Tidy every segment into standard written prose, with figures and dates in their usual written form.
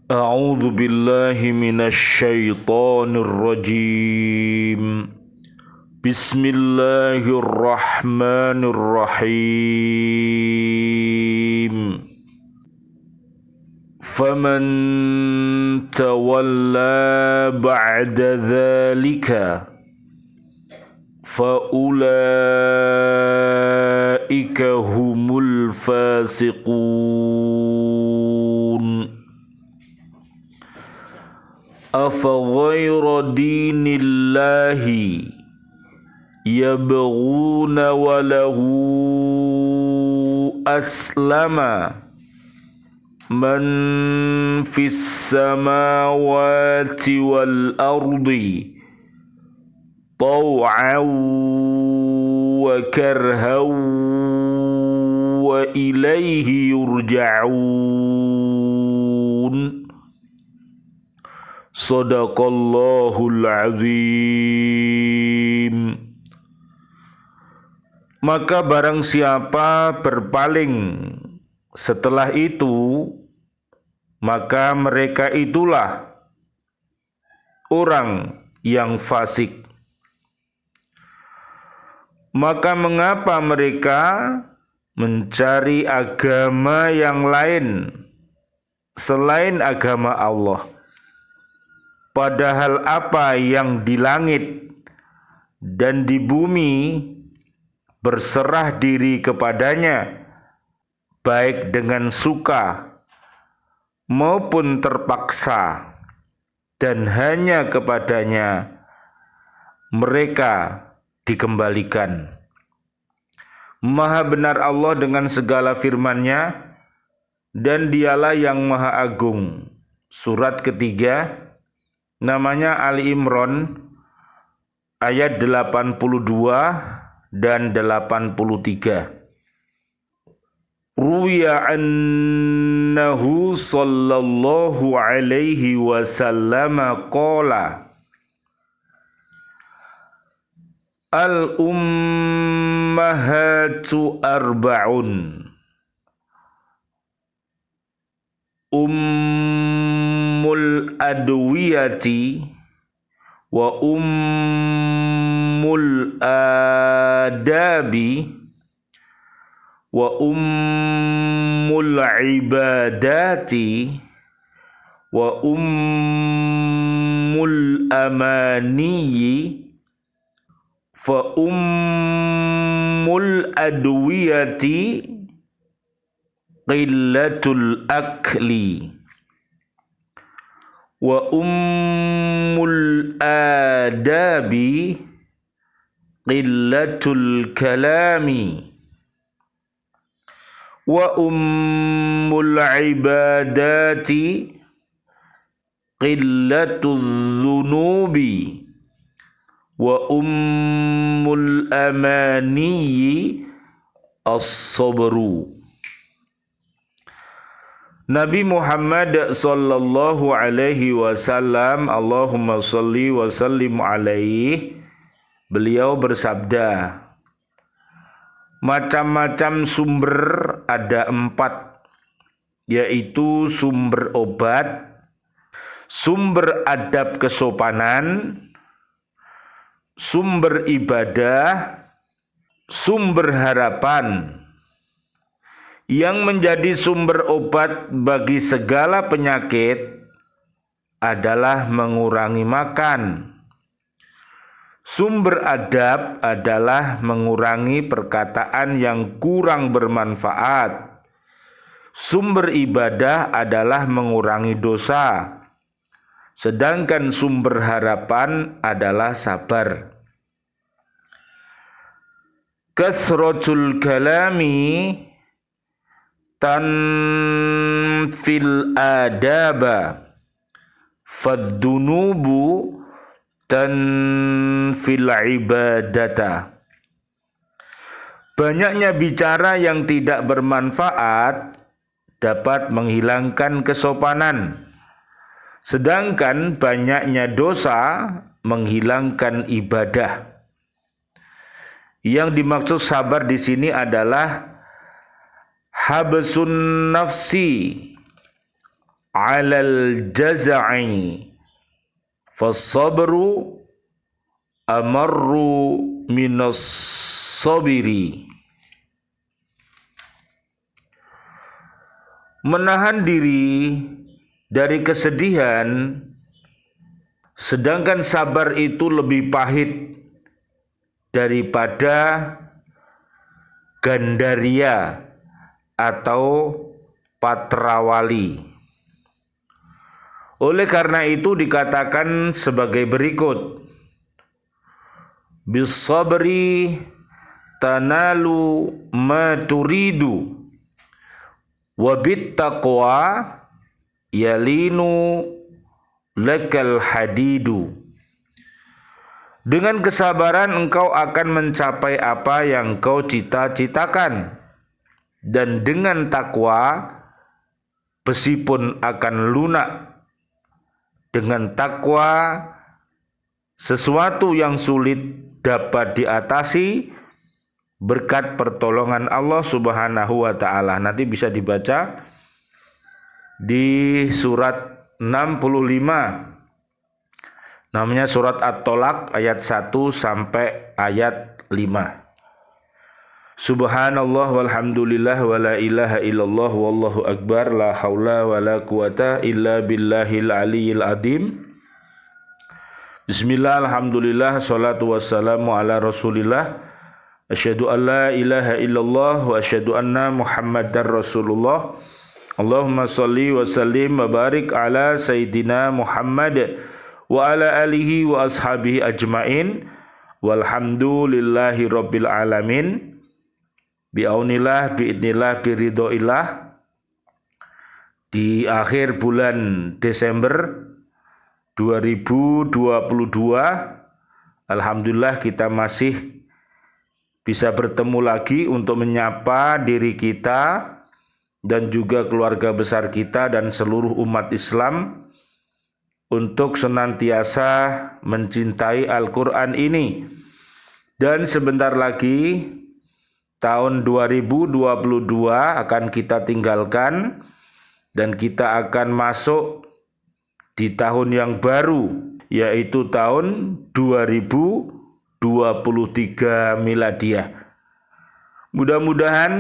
A'udzu billahi minasy syaithanir rajim. Bismillahirrahmanirrahim. Faman tawalla ba'da dzalika fa ulaika humul fasiqun. أفغير دين الله يبغون وله أسلم من في السماوات والأرض طوعا وكرها وإليه يرجعون. Shadaqallahul azim. Maka barang siapa berpaling setelah itu, maka mereka itulah orang yang fasik. Maka mengapa mereka mencari agama yang lain selain agama Allah? Padahal apa yang di langit dan di bumi berserah diri kepadanya, baik dengan suka maupun terpaksa, dan hanya kepadanya mereka dikembalikan. Maha benar Allah dengan segala firman-Nya, dan Dialah yang Maha Agung. Surat ketiga, namanya Ali Imran, ayat 82 dan 83. Ruya annahu sallallahu alaihi wasallam qala al-ummahatu arba'un. Ummul adwiyati wa ummul adabi wa ummul ibadati wa ummul amaniyi fa ummul adwiyati qillatul akli wa ummul adabi qillatul kalami wa ummul ibadati qillatul dhunubi wa ummul amaniyi as-sabru. Nabi Muhammad sallallahu alaihi wasallam, Allahumma salli wa sallim alaihi, beliau bersabda, macam-macam sumber ada 4, yaitu sumber obat, sumber adab kesopanan, sumber ibadah, sumber harapan. Yang menjadi sumber obat bagi segala penyakit adalah mengurangi makan. Sumber adab adalah mengurangi perkataan yang kurang bermanfaat. Sumber ibadah adalah mengurangi dosa. Sedangkan sumber harapan adalah sabar. Kasratul kalami tanfil adaba faddunubu tanfil ibadata. Banyaknya bicara yang tidak bermanfaat dapat menghilangkan kesopanan, sedangkan banyaknya dosa menghilangkan ibadah. Yang dimaksud sabar di sini adalah habsun nafsi 'alal jaz'i fas-sabru amarru minas sabiri. Menahan diri dari kesedihan, sedangkan sabar itu lebih pahit daripada gandaria atau patrawali. Oleh karena itu dikatakan sebagai berikut: bis-sabri tanalu ma turidu wa bit-taqwa yalinu lakal hadidu. Dengan kesabaran engkau akan mencapai apa yang kau cita-citakan, dan dengan takwa besi pun akan lunak. Dengan takwa sesuatu yang sulit dapat diatasi berkat pertolongan Allah Subhanahu wa taala. Nanti bisa dibaca di surat 65. Namanya surat At-Tolaq ayat 1 sampai ayat 5. Subhanallah walhamdulillah wa la ilaha illallah wallahu akbar la haula wa la quwata illa billahil aliyyil azim. Bismillah, alhamdulillah, salatu wassalamu ala rasulillah. Asyhadu an la ilaha illallah wa asyhadu anna muhammadar rasulullah. Allahumma salli wa sallim wa barik ala sayyidina Muhammad wa ala alihi wa ashabihi ajmain walhamdulillahi rabbil alamin. Bi'aunillah, bi'idnillah, biridhoillah. Di akhir bulan Desember 2022, alhamdulillah kita masih bisa bertemu lagi untuk menyapa diri kita dan juga keluarga besar kita dan seluruh umat Islam untuk senantiasa mencintai Al-Quran ini. Dan sebentar lagi tahun 2022 akan kita tinggalkan dan kita akan masuk di tahun yang baru, yaitu tahun 2023 Miladiah. Mudah-mudahan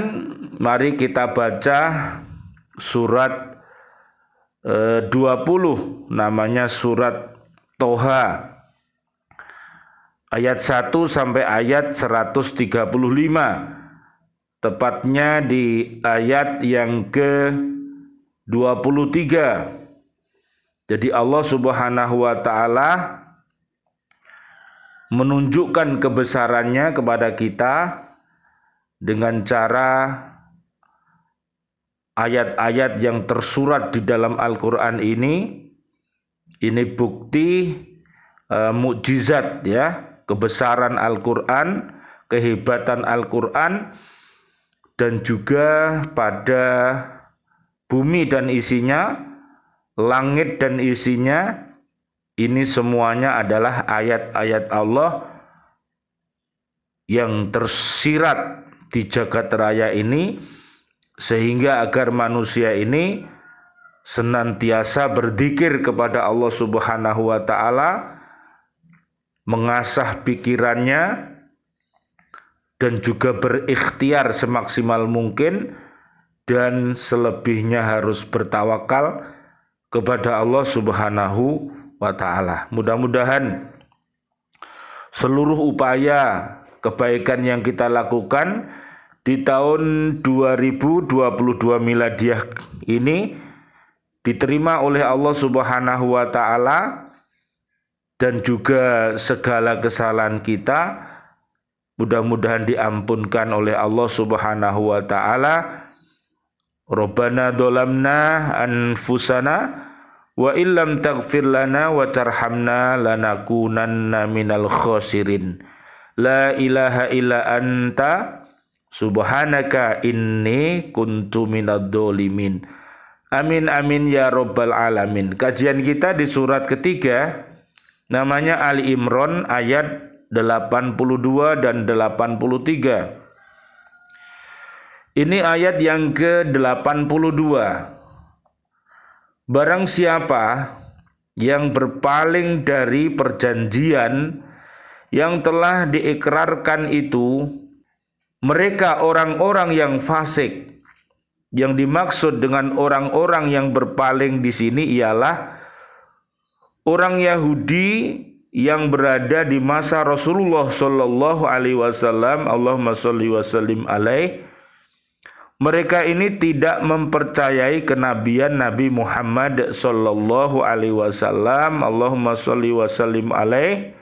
mari kita baca surat 20, namanya surat Toha, ayat 1 sampai ayat 135, tepatnya di ayat yang ke-23. Jadi Allah Subhanahu wa taala menunjukkan kebesarannya kepada kita dengan cara ayat-ayat yang tersurat di dalam Al-Quran ini. Ini bukti mukjizat ya, kebesaran Al-Quran, kehebatan Al-Quran, dan juga pada bumi dan isinya, langit dan isinya, ini semuanya adalah ayat-ayat Allah yang tersirat di jagat raya ini, sehingga agar manusia ini senantiasa berzikir kepada Allah Subhanahu wa taala, mengasah pikirannya, dan juga berikhtiar semaksimal mungkin, dan selebihnya harus bertawakal kepada Allah Subhanahu wa taala. Mudah-mudahan seluruh upaya kebaikan yang kita lakukan di tahun 2022 Miladiah ini diterima oleh Allah Subhanahu wa taala, dan juga segala kesalahan kita mudah-mudahan diampunkan oleh Allah Subhanahu wa taala. Rabbana dzalamna anfusana wa illam taghfir lana wa tarhamna lanakunanna minal khasirin. La ilaha illa anta subhanaka inni kuntu minadz dzalimin. Amin amin ya rabbal alamin. Kajian kita di surat ketiga, namanya Ali Imran ayat 82 dan 83. Ini ayat yang ke-82. barang siapa yang berpaling dari perjanjian yang telah diikrarkan itu, mereka orang-orang yang fasik. Yang dimaksud dengan orang-orang yang berpaling di sini ialah orang Yahudi yang berada di masa Rasulullah sallallahu alaihi wasallam, Allahumma shalli wa sallim alaih. Mereka ini tidak mempercayai kenabian Nabi Muhammad sallallahu alaihi wasallam, Allahumma shalli wa sallim alaih.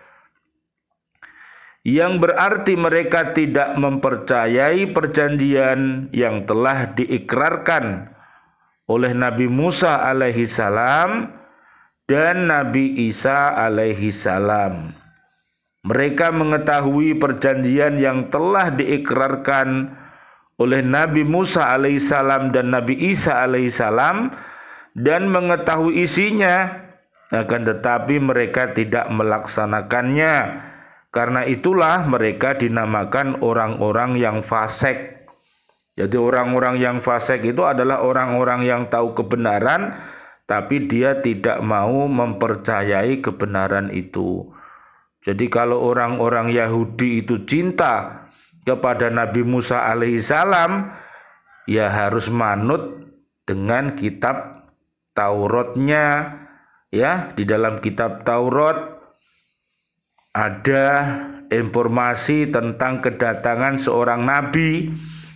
Yang berarti mereka tidak mempercayai perjanjian yang telah diikrarkan oleh Nabi Musa alaihi salam dan Nabi Isa alaihi salam. Mereka mengetahui perjanjian yang telah diikrarkan oleh Nabi Musa alaihi salam dan Nabi Isa alaihi salam dan mengetahui isinya, akan tetapi mereka tidak melaksanakannya. Karena itulah mereka dinamakan orang-orang yang fasik. Jadi orang-orang yang fasik itu adalah orang-orang yang tahu kebenaran, tapi dia tidak mau mempercayai kebenaran itu. Jadi kalau orang-orang Yahudi itu cinta kepada Nabi Musa alaihissalam, ya harus manut dengan kitab Tauratnya. Ya, di dalam kitab Taurat ada informasi tentang kedatangan seorang nabi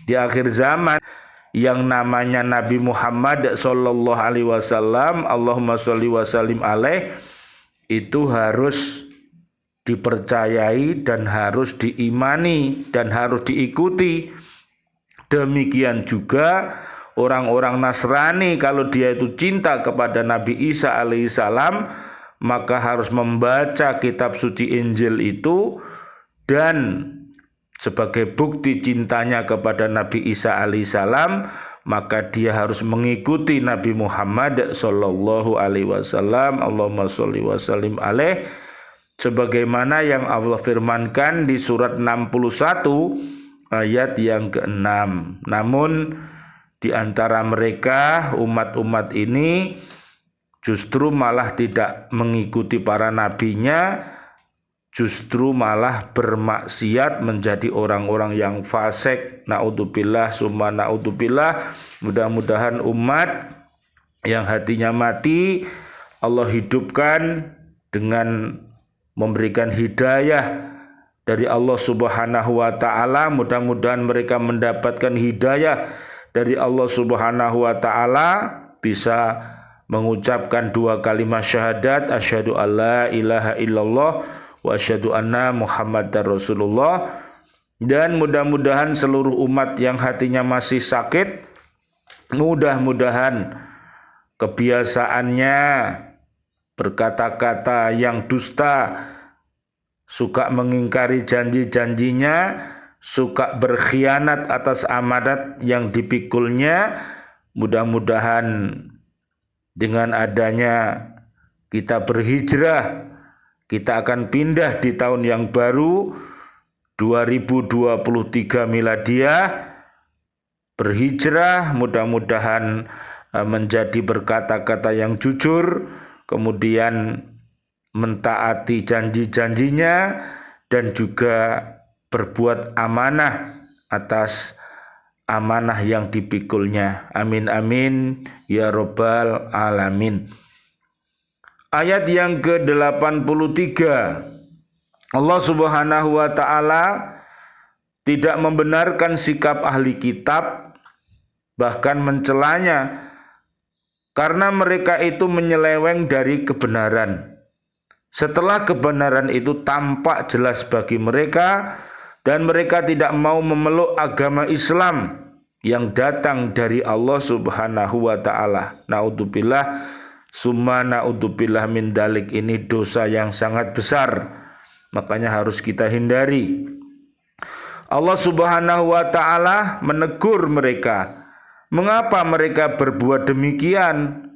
di akhir zaman yang namanya Nabi Muhammad sallallahu alaihi wasallam, Allahumma sholli wa sallim alaih. Itu harus dipercayai dan harus diimani dan harus diikuti. Demikian juga orang-orang Nasrani, kalau dia itu cinta kepada Nabi Isa alaihissalam, maka harus membaca kitab suci Injil itu, dan sebagai bukti cintanya kepada Nabi Isa alaihissalam, maka dia harus mengikuti Nabi Muhammad sallallahu alaihi wasallam, Allahumma sholli wa sallim alaih, sebagaimana yang Allah firmankan di surat 61 ayat yang ke-6. Namun di antara mereka umat-umat ini justru malah tidak mengikuti para nabinya, justru malah bermaksiat menjadi orang-orang yang fasik. Naudzubillah summa naudzubillah. Mudah-mudahan umat yang hatinya mati Allah hidupkan dengan memberikan hidayah dari Allah Subhanahu wa taala. Mudah-mudahan mereka mendapatkan hidayah dari Allah Subhanahu wa taala, bisa mengucapkan dua kalimat syahadat, asyhadu alla ilaha illallah wa asyhadu anna Muhammadar Rasulullah. Dan mudah-mudahan seluruh umat yang hatinya masih sakit, mudah-mudahan kebiasaannya berkata-kata yang dusta, suka mengingkari janji-janjinya, suka berkhianat atas amanat yang dipikulnya, mudah-mudahan dengan adanya kita berhijrah, kita akan pindah di tahun yang baru 2023 miladiah, berhijrah, mudah-mudahan menjadi berkata-kata yang jujur, kemudian mentaati janji-janjinya, dan juga berbuat amanah atas amanah yang dipikulnya. Amin amin ya robbal alamin. Ayat yang ke-83, Allah Subhanahu wa taala tidak membenarkan sikap ahli kitab, bahkan mencelanya, karena mereka itu menyeleweng dari kebenaran. Setelah kebenaran itu tampak jelas bagi mereka, dan mereka tidak mau memeluk agama Islam yang datang dari Allah Subhanahu wa taala. Naudzubillah summa naudzubillah min dalik. Ini dosa yang sangat besar, makanya harus kita hindari. Allah Subhanahu wa taala menegur mereka. Mengapa mereka berbuat demikian,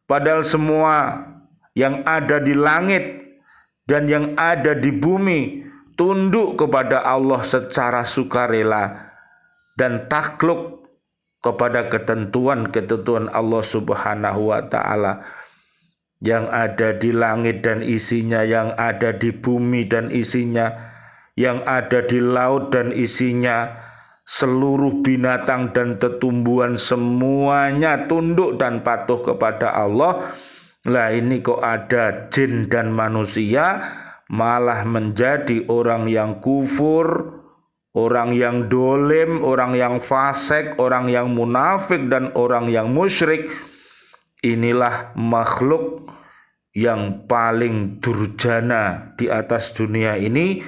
padahal semua yang ada di langit dan yang ada di bumi tunduk kepada Allah secara sukarela dan takluk kepada ketentuan-ketentuan Allah Subhanahu wa taala, yang ada di langit dan isinya, yang ada di bumi dan isinya, yang ada di laut dan isinya, seluruh binatang dan tetumbuhan semuanya tunduk dan patuh kepada Allah. Lah ini kok ada jin dan manusia malah menjadi orang yang kufur, orang yang dolim, orang yang fasik, orang yang munafik, dan orang yang musyrik. Inilah makhluk yang paling durjana di atas dunia ini,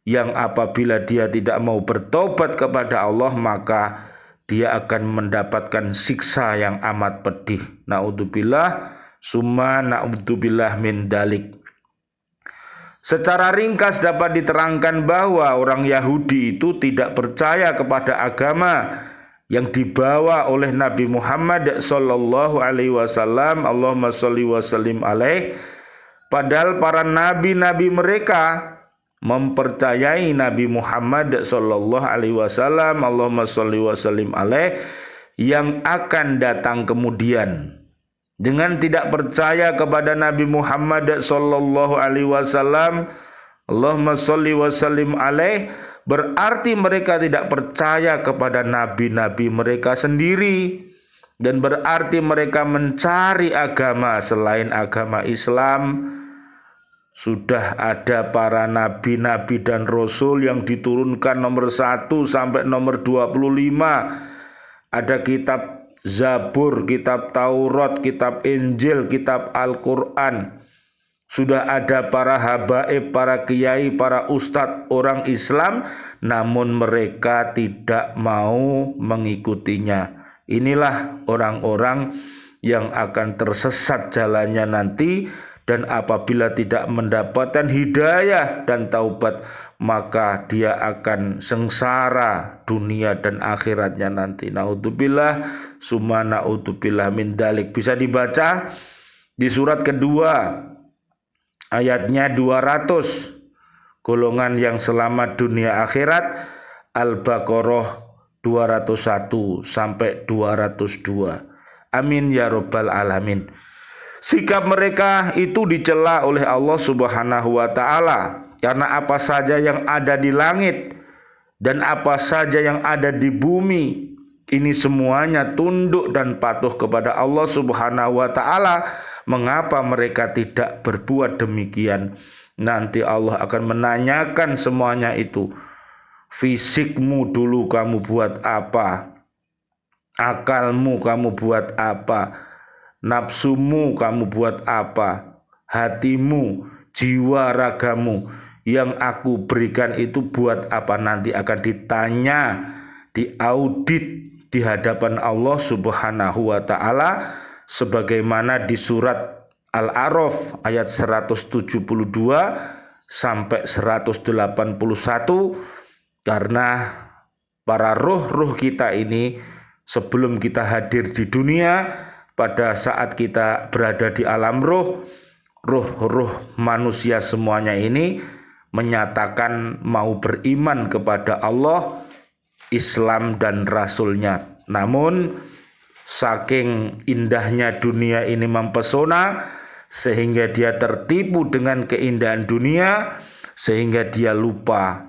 yang apabila dia tidak mau bertobat kepada Allah, maka dia akan mendapatkan siksa yang amat pedih. Na'udzubillah, summa na'udzubillah min dalik. Secara ringkas dapat diterangkan bahwa orang Yahudi itu tidak percaya kepada agama yang dibawa oleh Nabi Muhammad sallallahu alaihi wasallam. Allahumma sholli wa sallim alaih. Padahal para nabi-nabi mereka mempercayai Nabi Muhammad sallallahu alaihi wasallam, Allahumma sholli wa sallim alaih, yang akan datang kemudian. Dengan tidak percaya kepada Nabi Muhammad sallallahu alaihi wasallam, Allahumma sholli wa sallim alaih, berarti mereka tidak percaya kepada nabi-nabi mereka sendiri, dan berarti mereka mencari agama selain agama Islam. Sudah ada para nabi-nabi dan rasul yang diturunkan nomor 1 sampai nomor 25. Ada kitab Zabur, kitab Taurat, kitab Injil, kitab Al-Quran. Sudah ada para habaib, para kiai, para ustadz orang Islam, namun mereka tidak mau mengikutinya. Inilah orang-orang yang akan tersesat jalannya nanti, dan apabila tidak mendapatkan hidayah dan taubat, maka dia akan sengsara dunia dan akhiratnya nanti. Naudzubillah, summa naudzubillah min dalik. Bisa dibaca di surat kedua, ayatnya 200, golongan yang selamat dunia akhirat, Al-Baqarah 201 sampai 202. Amin ya rabbal alamin. Sikap mereka itu dicela oleh Allah Subhanahu wa taala, karena apa saja yang ada di langit dan apa saja yang ada di bumi, ini semuanya tunduk dan patuh kepada Allah Subhanahu wa taala. Mengapa mereka tidak berbuat demikian? Nanti Allah akan menanyakan semuanya itu. Fisikmu dulu kamu buat apa? Akalmu kamu buat apa? Nafsumu kamu buat apa? Hatimu, jiwa ragamu yang aku berikan itu buat apa? Nanti akan ditanya, diaudit di hadapan Allah Subhanahu wa taala, sebagaimana di surat Al-A'raf ayat 172 sampai 181. Karena para ruh-ruh kita ini sebelum kita hadir di dunia, pada saat kita berada di alam ruh, ruh-ruh manusia semuanya ini menyatakan mau beriman kepada Allah, Islam dan Rasulnya. Namun saking indahnya dunia ini mempesona, sehingga dia tertipu dengan keindahan dunia, sehingga dia lupa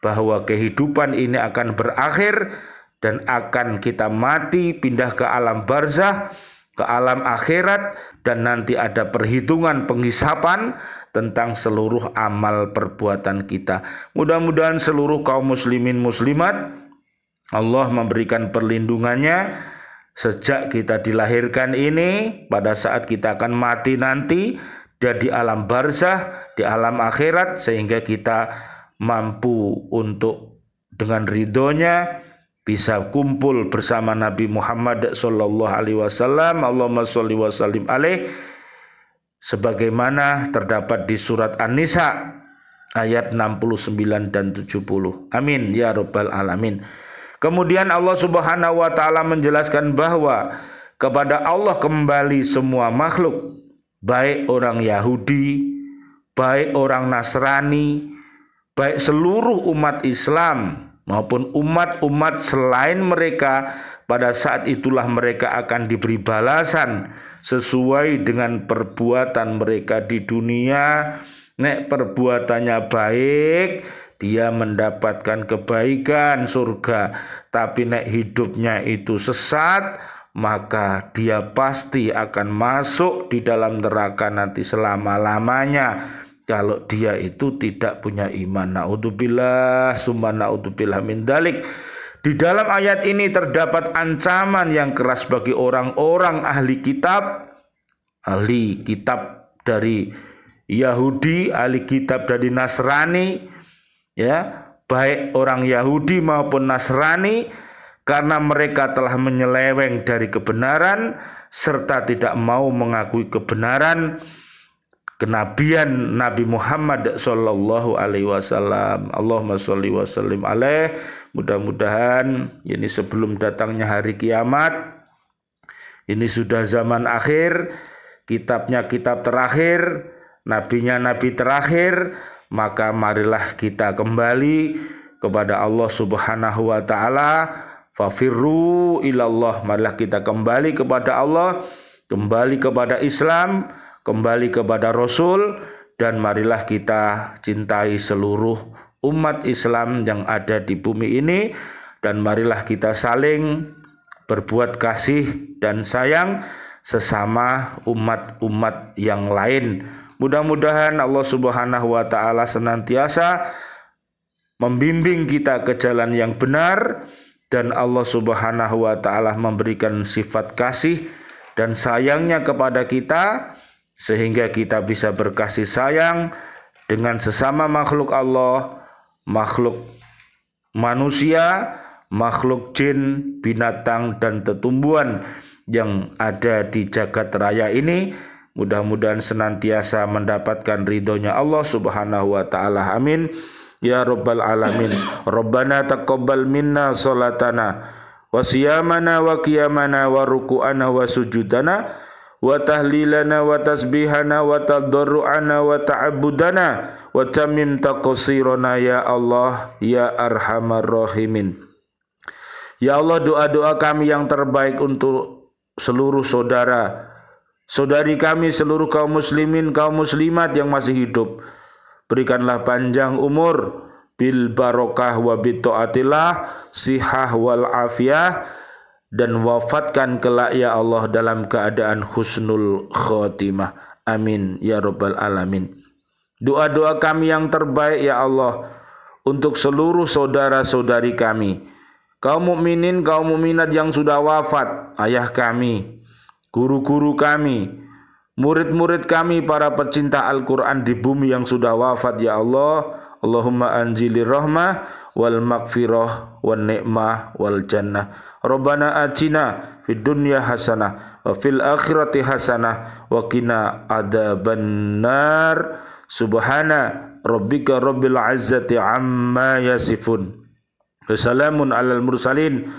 bahwa kehidupan ini akan berakhir dan akan kita mati, pindah ke alam barzah, ke alam akhirat, dan nanti ada perhitungan penghisapan tentang seluruh amal perbuatan kita. Mudah-mudahan seluruh kaum muslimin muslimat Allah memberikan perlindungannya sejak kita dilahirkan ini, pada saat kita akan mati nanti, dan di alam barzah, di alam akhirat, sehingga kita mampu untuk dengan ridhonya bisa kumpul bersama Nabi Muhammad sallallahu alaihi wasallam. Allahumma sholli wa sallim alaih, sebagaimana terdapat di surat An-Nisa ayat 69 dan 70. Amin ya rabbal alamin. Kemudian Allah Subhanahu wa taala menjelaskan bahwa kepada Allah kembali semua makhluk, baik orang Yahudi, baik orang Nasrani, baik seluruh umat Islam maupun umat-umat selain mereka, pada saat itulah mereka akan diberi balasan sesuai dengan perbuatan mereka di dunia. Nek perbuatannya baik, dia mendapatkan kebaikan surga. Tapi nek hidupnya itu sesat, maka dia pasti akan masuk di dalam neraka nanti selama-lamanya. Kalau dia itu tidak punya iman. Na'udzubillah summa na'udzubillah min dalik. Di dalam ayat ini terdapat ancaman yang keras bagi orang-orang ahli kitab dari Yahudi, ahli kitab dari Nasrani, ya, baik orang Yahudi maupun Nasrani, karena mereka telah menyeleweng dari kebenaran serta tidak mau mengakui kebenaran kenabian Nabi Muhammad sallallahu alaihi wasallam. Allahumma sholli wa sallim alaih. Mudah-mudahan ini sebelum datangnya hari kiamat, ini sudah zaman akhir, kitabnya kitab terakhir, nabinya nabi terakhir, maka marilah kita kembali kepada Allah Subhanahu wa taala. Fafirru ilallah, marilah kita kembali kepada Allah, kembali kepada Islam, kembali kepada Rasul, dan marilah kita cintai seluruh umat Islam yang ada di bumi ini, dan marilah kita saling berbuat kasih dan sayang sesama umat-umat yang lain. Mudah-mudahan Allah Subhanahu wa taala senantiasa membimbing kita ke jalan yang benar, dan Allah Subhanahu wa taala memberikan sifat kasih dan sayangnya kepada kita, sehingga kita bisa berkasih sayang dengan sesama makhluk Allah, makhluk manusia, makhluk jin, binatang, dan tetumbuhan yang ada di jagat raya ini. Mudah-mudahan senantiasa mendapatkan ridhonya Allah Subhanahu wa ta'ala. Amin ya rabbal alamin. Rabbana taqabbal minna salatana wa siyamana wa qiyamana wa ruku'ana wa sujudana wa tahlilana wa tasbihana wa tadarru'ana wa ta'abbudana wa tamim taqsirana ya Allah ya arhamar rahimin. Ya Allah, doa-doa kami yang terbaik untuk seluruh saudari kami, seluruh kaum muslimin, kaum muslimat yang masih hidup. Berikanlah panjang umur, bil barokah wa bitaatillah, sihah wal afiyah, dan wafatkan kelak ya Allah dalam keadaan husnul khotimah. Amin ya rabbal alamin. Doa-doa kami yang terbaik ya Allah untuk seluruh saudara-saudari kami, kaum mukminin, kaum mukminat yang sudah wafat, ayah kami, guru-guru kami, murid-murid kami, para pecinta Al-Quran di bumi yang sudah wafat ya Allah. Allahumma anjilir rahmah wal maghfirah wan ni'mah wal jannah. Rabbana atina fid dunya hasanah wa fil akhirati hasanah wa qina adzabannar. Subhana rabbika rabbil izzati amma yasifun. Wassalamun alal mursalin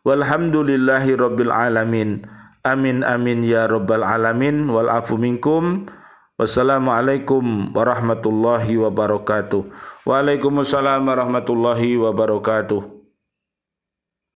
walhamdulillahi rabbil alamin. Amin amin ya rabbal alamin. Wal afu minkum. Wassalamualaikum warahmatullahi wabarakatuh. Waalaikumsalam warahmatullahi wabarakatuh.